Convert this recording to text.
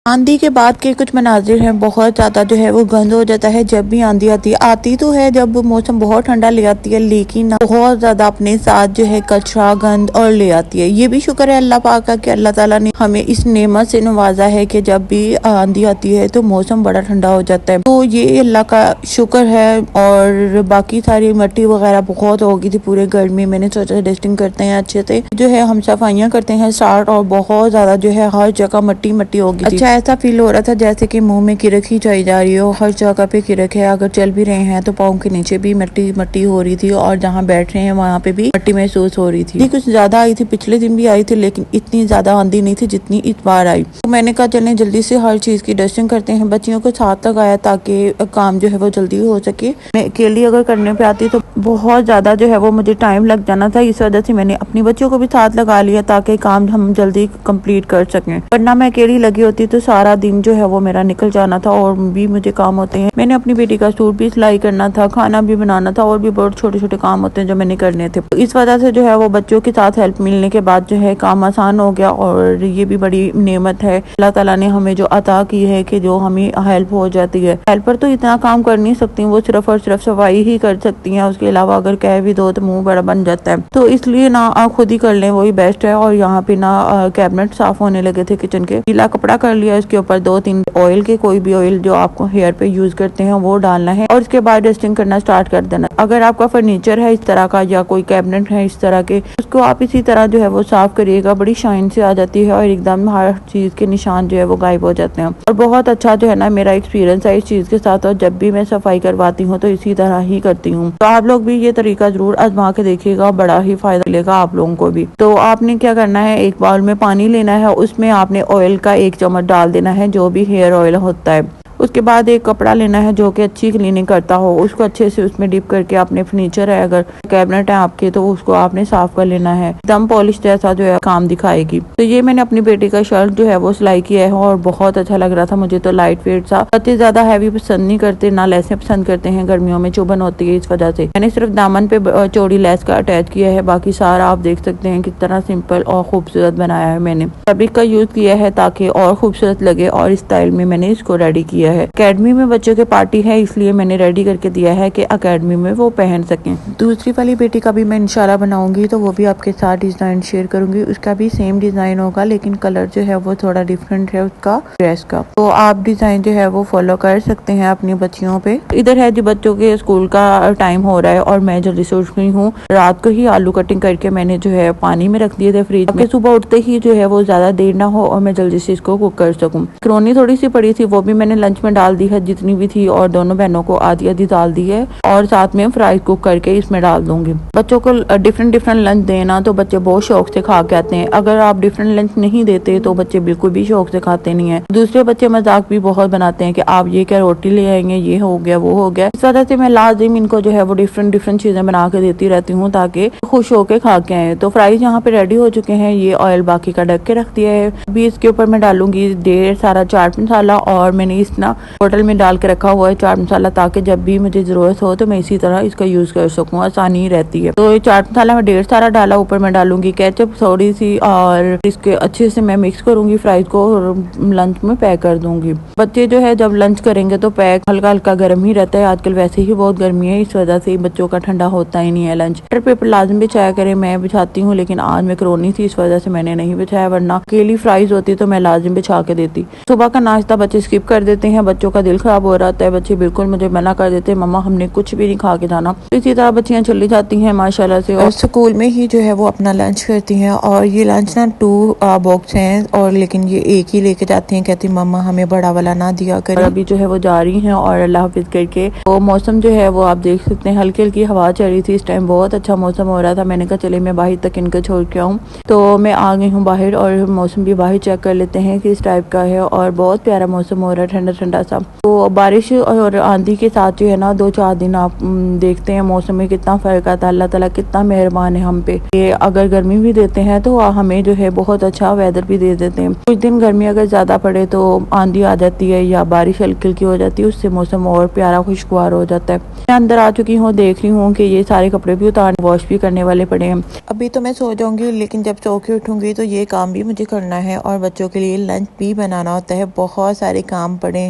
आंधी के बाद के कुछ मनाजिर हैं, बहुत ज़्यादा जो है वो गंद हो जाता है जब भी आंधी आती है। आती तो है जब मौसम बहुत ठंडा ले आती है, लेकिन बहुत ज़्यादा अपने साथ जो है कचरा गंद और ले आती है। ये भी शुक्र है अल्लाह पाक का कि अल्लाह ताला ने हमें इस नेमत से नवाजा है कि जब भी आंधी आती है तो मौसम बड़ा ठंडा हो जाता है। तो ये अल्लाह का शुक्र है। और बाकी सारी मिट्टी वगैरह बहुत हो गई थी पूरे घर में। मैंने सोचा डस्टिंग करते हैं अच्छे से, जो है हम सफाइयाँ करते हैं स्टार्ट, और बहुत ज़्यादा जो है हर जगह मिट्टी मिट्टी हो गई थी। ऐसा फील हो रहा था जैसे कि मुंह में किरक ही चढ़ी जा रही हो। हर जगह पे किरक है, अगर चल भी रहे हैं तो पाँव के नीचे भी मिट्टी मिट्टी हो रही थी, और जहाँ बैठ रहे हैं वहाँ पे भी मिट्टी महसूस हो रही थी। कुछ ज्यादा आई थी, पिछले दिन भी आई थी, लेकिन इतनी ज्यादा आंधी नहीं थी जितनी इस बार आई। तो मैंने कहा चलें जल्दी से हर चीज की डस्टिंग करते हैं। बच्चियों को साथ लगाया ताकि काम जो है वो जल्दी हो सके। मैं अकेली अगर करने पे आती तो बहुत ज्यादा जो है वो मुझे टाइम लग जाना था। इस वजह से मैंने अपनी बच्चियों को भी साथ लगा लिया ताकि काम हम जल्दी कंप्लीट कर सकें। वरना मैं अकेली लगी होती तो सारा दिन जो है वो मेरा निकल जाना था, और भी मुझे काम होते हैं। मैंने अपनी बेटी का सूट भी सिलाई करना था, खाना भी बनाना था, और भी बहुत छोटे छोटे काम होते हैं जो मैंने करने थे। इस वजह से जो है वो बच्चों के साथ हेल्प मिलने के बाद जो है काम आसान हो गया। और ये भी बड़ी नेमत है अल्लाह ताला ने हमें जो अता की है कि जो हमें हेल्प हो जाती है। हेल्पर तो इतना काम कर नहीं सकती, वो सिर्फ और सिर्फ सफाई ही कर सकती हैं। उसके अलावा अगर कह भी दो तो मुंह बड़ा बन जाता है। तो इसलिए ना आप खुद ही कर लें, वही बेस्ट है। और यहाँ पे ना कैबिनेट साफ होने लगे थे किचन के, गीला कपड़ा कर लिया, इसके ऊपर 2-3 ऑयल के, कोई भी ऑयल जो आपको हेयर पे यूज करते हैं वो डालना है, और उसके बाद डस्टिंग करना स्टार्ट कर देना। अगर आपका फर्नीचर है इस तरह का या कोई कैबिनेट है इस तरह के, उसको आप इसी तरह जो है वो साफ करिएगा। बड़ी शाइन से आ जाती है और एकदम हर चीज के निशान जो है वो गायब हो जाते हैं। और बहुत अच्छा जो है ना मेरा एक्सपीरियंस है इस चीज के साथ, और जब भी मैं सफाई करवाती हूँ तो इसी तरह ही करती हूँ। तो आप लोग भी ये तरीका जरूर आजमा के देखिएगा, बड़ा ही फायदा मिलेगा आप लोगों को भी। तो आपने क्या करना है, एक बाउल में पानी लेना है, उसमें आपने ऑयल का 1 चम्मच डाल देना है, जो भी हेयर ऑयल होता है। उसके बाद एक कपड़ा लेना है जो कि अच्छी क्लीनिंग करता हो, उसको अच्छे से उसमें डिप करके अपने फर्नीचर है, अगर कैबिनेट है आपके, तो उसको आपने साफ कर लेना है। एकदम पॉलिश जैसा जो है काम दिखाएगी। तो ये मैंने अपनी बेटी का शर्ट जो है वो सिलाई किया है, और बहुत अच्छा लग रहा था मुझे तो। लाइट वेट सा, अति ज्यादा हैवी पसंद नहीं करते, ना लेसें पसंद करते हैं, गर्मियों में चुभन होती है, इस वजह से मैंने सिर्फ दामन पे चौड़ी लेस का अटैच किया है। बाकी सारा आप देख सकते हैं कितना सिंपल और खूबसूरत बनाया है। मैंने फैब्रिक का यूज किया है ताकि और खूबसूरत लगे, और इस स्टाइल में मैंने इसको रेडी किया है। अकेडमी में बच्चों के पार्टी है, इसलिए मैंने रेडी करके दिया है कि अकेडमी में वो पहन सकें। दूसरी वाली बेटी का भी मैं इंशाल्लाह बनाऊंगी, तो वो भी आपके साथ डिजाइन शेयर करूंगी। उसका भी सेम डिजाइन होगा, लेकिन कलर जो है वो थोड़ा डिफरेंट है उसका ड्रेस का। तो आप डिजाइन जो है वो फॉलो कर सकते हैं अपनी बच्चियों पे। इधर है जी बच्चों के स्कूल का टाइम हो रहा है, और मैं जल्दी से उठ गई हूँ। रात को ही आलू कटिंग करके मैंने जो है पानी में रख दिए थे फ्रिज में, सुबह उठते ही जो है वो ज्यादा देर ना हो और मैं जल्दी से इसको कुक कर सकूँ। मैकरोनी थोड़ी सी पड़ी थी, वो भी मैंने लंच में डाल दी है जितनी भी थी, और दोनों बहनों को आधी आधी डाल दी है, और साथ में फ्राई कुक करके इसमें डाल दूंगी। बच्चों को डिफरेंट डिफरेंट लंच देना तो बच्चे बहुत शौक से खा के आते हैं। अगर आप डिफरेंट लंच नहीं देते तो बच्चे बिल्कुल भी शौक से खाते नहीं है। दूसरे बच्चे मजाक भी बहुत बनाते हैं कि आप ये क्या रोटी ले आएंगे, ये हो गया वो हो गया। इस वजह से मैं लाजिम इनको जो है वो डिफरेंट डिफरेंट चीजें बना के देती रहती हूँ ताकि खुश होके खा के आए। तो फ्राइज यहाँ पे रेडी हो चुके हैं, ये ऑयल बाकी का ढक के रख दिया है। अभी इसके ऊपर मैं डालूंगी ढेर सारा चाट मसाला, और मैंने इस ना बोतल में डाल के रखा हुआ है चाट मसाला, ताकि जब भी मुझे जरूरत हो तो मैं इसी तरह इसका यूज कर सकूं, आसानी रहती है। तो ये चाट मसाला मैं ढेर सारा डाला, ऊपर मैं डालूंगी केचप थोड़ी सी, और इसके अच्छे से मैं मिक्स करूंगी फ्राइज को, और लंच में पैक कर दूंगी। बच्चे जो है जब लंच करेंगे तो पैक हल्का हल्का गर्म ही रहता है, आजकल वैसे ही बहुत गर्मी है, इस वजह से बच्चों का ठंडा होता ही नहीं है लंच। बटर पेपर लाजम बिछाया करें, मैं बिछाती हूँ, लेकिन आज मैकरोनी थी इस वजह से मैंने नहीं बिछाया, वरना अकेली फ्राइज होती तो मैं लाजिम बिछा के देती। सुबह का नाश्ता बच्चे स्किप कर देते हैं, बच्चों का दिल खराब हो रहा है, बच्चे बिल्कुल मुझे मना कर देते हैं मम्मा हमने कुछ भी नहीं खा के जाना। तो इसी तरह बच्चियां चली जाती हैं माशाल्लाह से, और स्कूल में ही जो है वो अपना लंच करती हैं। और ये लंच ना 2 बॉक्स हैं, और लेकिन ये एक ही लेके जाती हैं, कहती मम्मा हमें बड़ा वाला ना दिया कर। अभी जो है वो जा रही हैं, और अल्लाह हाफिज करके। तो मौसम जो है वो आप देख सकते हैं, हल्की हल्की हवा चल रही थी, इस टाइम बहुत अच्छा मौसम हो रहा था। मैंने कहा चले मैं बाहर तक इनको छोड़ के आऊँ, तो मैं आ गई हूँ बाहर, और मौसम भी बाहर चेक कर लेते हैं किस टाइप का है। और बहुत प्यारा मौसम हो रहा है, ठंडा ठंडा ठंडा सा। तो बारिश और आंधी के साथ जो है ना 2-4 दिन आप देखते हैं मौसम में कितना फ़र्क आता है। अल्लाह ताला कितना मेहरबान है हम पे। ये अगर गर्मी भी देते हैं तो हमें जो है बहुत अच्छा वेदर भी दे देते हैं। कुछ दिन गर्मी अगर ज़्यादा पड़े तो आंधी आ जाती है या बारिश हल्की हल्की हो जाती है, उससे मौसम और प्यारा खुशगवार हो जाता है। मैं अंदर आ चुकी हूँ, देख रही हूँ कि ये सारे कपड़े भी उतार वॉश भी करने वाले पड़े हैं। अभी तो मैं सो जाऊंगी, लेकिन जब सो के उठूंगी तो ये काम भी मुझे करना है और बच्चों के लिए लंच भी बनाना होता है। बहुत सारे काम पड़े हैं।